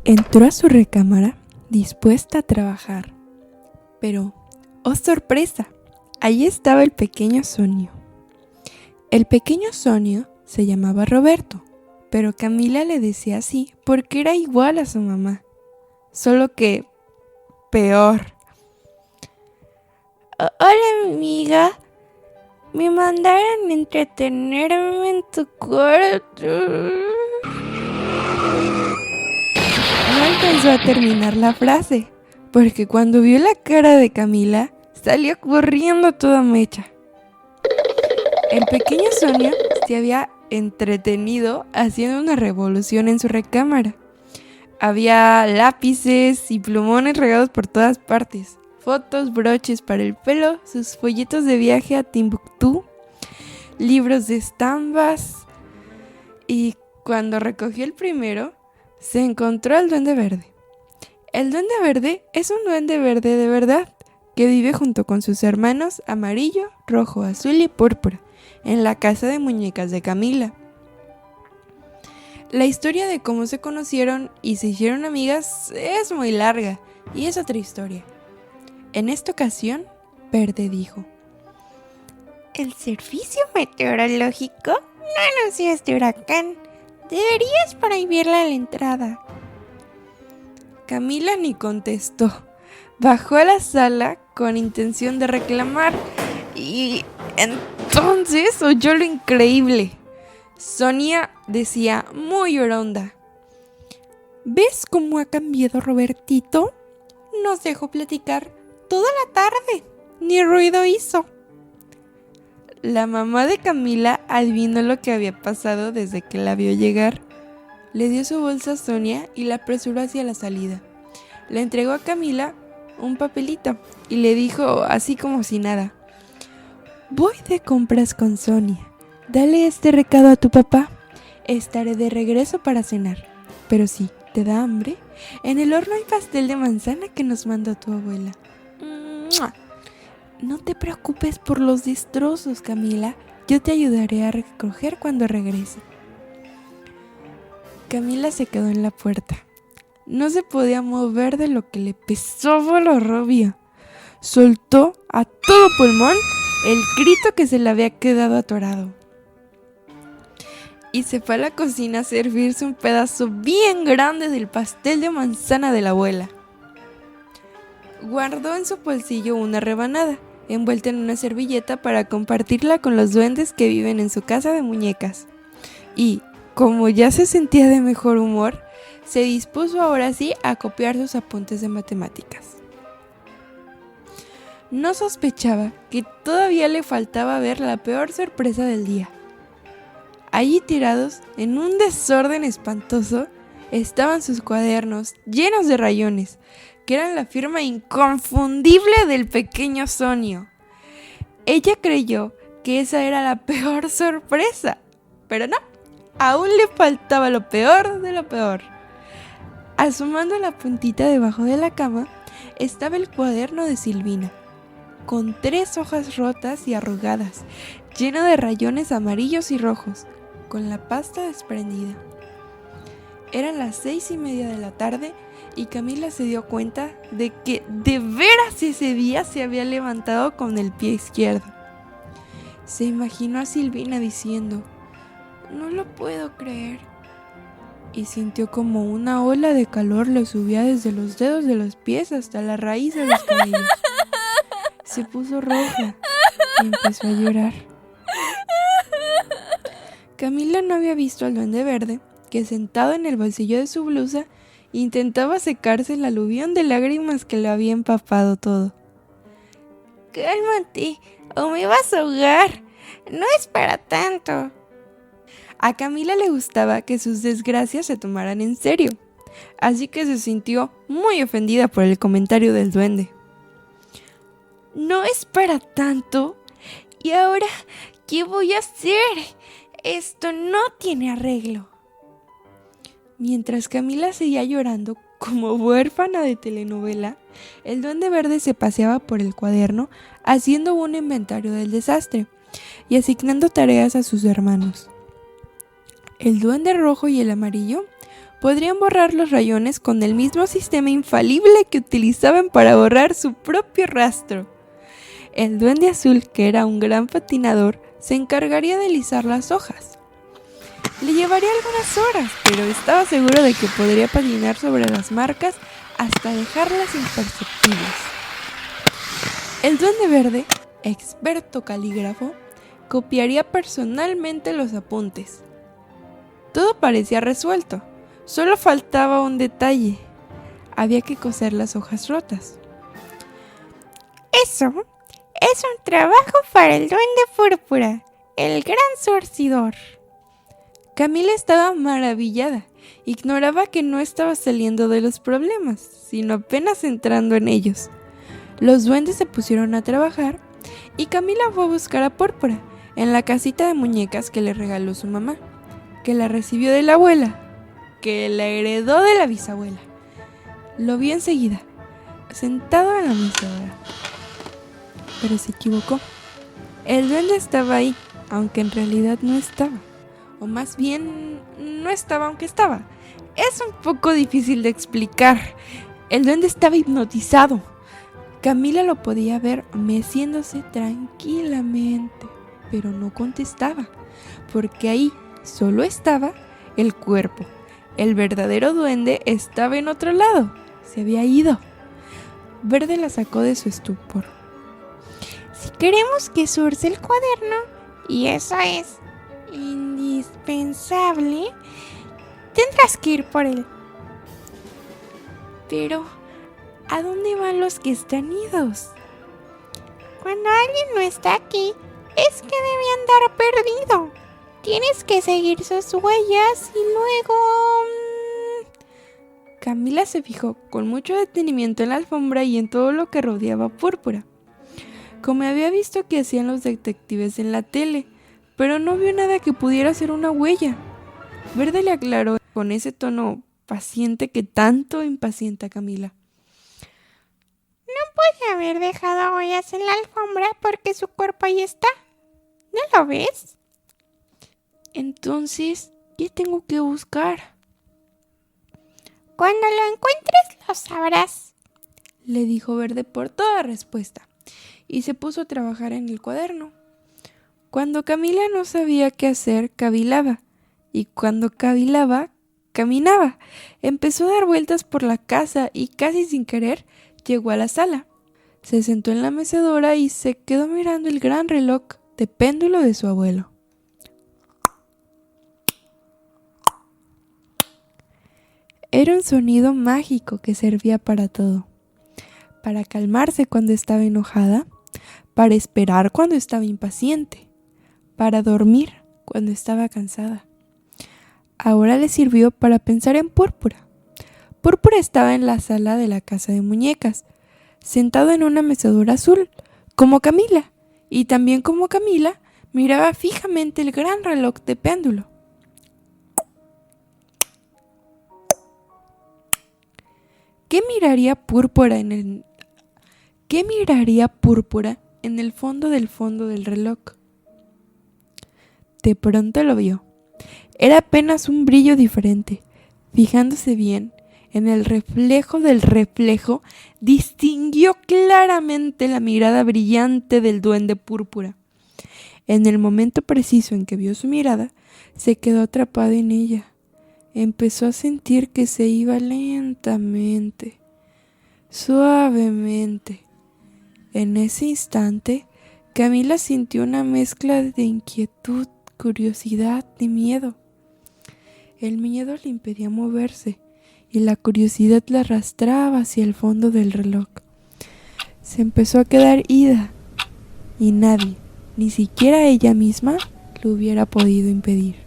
Entró a su recámara dispuesta a trabajar, pero, ¡oh sorpresa!, allí estaba el pequeño Sonio. El pequeño Sonio se llamaba Roberto, pero Camila le decía así porque era igual a su mamá, solo que peor. Hola amiga, me mandaron entretenerme en tu cuarto. No alcanzó a terminar la frase, porque cuando vio la cara de Camila, salió corriendo toda mecha. El pequeño Sonio se había entretenido haciendo una revolución en su recámara. Había lápices y plumones regados por todas partes, fotos, broches para el pelo, sus folletos de viaje a Timbuktu, libros de estampas, y cuando recogió el primero, se encontró al Duende Verde. El Duende Verde es un duende verde de verdad, que vive junto con sus hermanos amarillo, rojo, azul y púrpura, en la casa de muñecas de Camila. La historia de cómo se conocieron y se hicieron amigas es muy larga, y es otra historia. En esta ocasión, Verde dijo: El servicio meteorológico no anunció este huracán. Deberías prohibirle la entrada. Camila ni contestó. Bajó a la sala con intención de reclamar y entonces oyó lo increíble. Sonia decía muy oronda: ¿Ves cómo ha cambiado Robertito? Nos dejó platicar toda la tarde, ni ruido hizo. La mamá de Camila adivinó lo que había pasado desde que la vio llegar. Le dio su bolsa a Sonia y la apresuró hacia la salida. Le entregó a Camila un papelito y le dijo así como si nada: Voy de compras con Sonia. Dale este recado a tu papá. Estaré de regreso para cenar. Pero si te da hambre, en el horno hay pastel de manzana que nos mandó tu abuela. ¡Mua! No te preocupes por los destrozos, Camila. Yo te ayudaré a recoger cuando regrese. Camila se quedó en la puerta. No se podía mover de lo que le pesaba la rabia. Soltó a todo pulmón el grito que se le había quedado atorado. Y se fue a la cocina a servirse un pedazo bien grande del pastel de manzana de la abuela. Guardó en su bolsillo una rebanada, envuelta en una servilleta para compartirla con los duendes que viven en su casa de muñecas. Y, como ya se sentía de mejor humor, se dispuso ahora sí a copiar sus apuntes de matemáticas. No sospechaba que todavía le faltaba ver la peor sorpresa del día. Allí tirados, en un desorden espantoso, estaban sus cuadernos llenos de rayones, que eran la firma inconfundible del pequeño Sonio. Ella creyó que esa era la peor sorpresa, pero no, aún le faltaba lo peor de lo peor. Asomando la puntita debajo de la cama, estaba el cuaderno de Silvina, con 3 hojas rotas y arrugadas, lleno de rayones amarillos y rojos, con la pasta desprendida. Eran las 6:30 de la tarde y Camila se dio cuenta de que de veras ese día se había levantado con el pie izquierdo. Se imaginó a Silvina diciendo: No lo puedo creer. Y sintió como una ola de calor le subía desde los dedos de los pies hasta la raíz de los cabellos. Se puso roja y empezó a llorar. Camila no había visto al Duende Verde, que sentado en el bolsillo de su blusa intentaba secarse el aluvión de lágrimas que le había empapado todo. Cálmate, o me vas a ahogar. No es para tanto. A Camila le gustaba que sus desgracias se tomaran en serio, así que se sintió muy ofendida por el comentario del duende. No es para tanto. ¿Y ahora qué voy a hacer? Esto no tiene arreglo. Mientras Camila seguía llorando como huérfana de telenovela, el Duende Verde se paseaba por el cuaderno haciendo un inventario del desastre y asignando tareas a sus hermanos. El Duende Rojo y el Amarillo podrían borrar los rayones con el mismo sistema infalible que utilizaban para borrar su propio rastro. El Duende Azul, que era un gran patinador, se encargaría de alisar las hojas. Le llevaría algunas horas, pero estaba seguro de que podría patinar sobre las marcas hasta dejarlas imperceptibles. El Duende Verde, experto calígrafo, copiaría personalmente los apuntes. Todo parecía resuelto, solo faltaba un detalle. Había que coser las hojas rotas. Eso es un trabajo para el Duende Púrpura, el gran surcidor. Camila estaba maravillada. Ignoraba que no estaba saliendo de los problemas, sino apenas entrando en ellos. Los duendes se pusieron a trabajar y Camila fue a buscar a Púrpura en la casita de muñecas que le regaló su mamá, que la recibió de la abuela, que la heredó de la bisabuela. Lo vio enseguida, sentado en la mecedora. Pero se equivocó. El duende estaba ahí, aunque en realidad no estaba. O más bien, no estaba aunque estaba. Es un poco difícil de explicar. El duende estaba hipnotizado. Camila lo podía ver meciéndose tranquilamente, pero no contestaba, porque ahí solo estaba el cuerpo. El verdadero duende estaba en otro lado. Se había ido. Verde la sacó de su estupor. Si queremos que surce el cuaderno, y eso es indispensable, tendrás que ir por él. Pero, ¿a dónde van los que están idos? Cuando alguien no está aquí, es que debe andar perdido. Tienes que seguir sus huellas y luego... Camila se fijó con mucho detenimiento en la alfombra y en todo lo que rodeaba a Púrpura, como había visto que hacían los detectives en la tele, pero no vio nada que pudiera ser una huella. Verde le aclaró con ese tono paciente que tanto impacienta a Camila. No puede haber dejado huellas en la alfombra porque su cuerpo ahí está. ¿No lo ves? Entonces, ¿qué tengo que buscar? Cuando lo encuentres lo sabrás, le dijo Verde por toda respuesta, y se puso a trabajar en el cuaderno. Cuando Camila no sabía qué hacer, cavilaba, y cuando cavilaba, caminaba. Empezó a dar vueltas por la casa y casi sin querer llegó a la sala. Se sentó en la mecedora y se quedó mirando el gran reloj de péndulo de su abuelo. Era un sonido mágico que servía para todo. Para calmarse cuando estaba enojada, para esperar cuando estaba impaciente, para dormir cuando estaba cansada. Ahora le sirvió para pensar en Púrpura. Púrpura estaba en la sala de la casa de muñecas, sentado en una mecedora azul, como Camila, y también como Camila, miraba fijamente el gran reloj de péndulo. ¿Qué miraría Púrpura en el fondo del reloj? De pronto lo vio. Era apenas un brillo diferente. Fijándose bien en el reflejo del reflejo, distinguió claramente la mirada brillante del Duende Púrpura. En el momento preciso en que vio su mirada, se quedó atrapado en ella. Empezó a sentir que se iba lentamente, suavemente. En ese instante, Camila sintió una mezcla de inquietud, curiosidad y miedo. El miedo le impedía moverse y la curiosidad la arrastraba hacia el fondo del reloj. Se empezó a quedar ida y nadie, ni siquiera ella misma, lo hubiera podido impedir.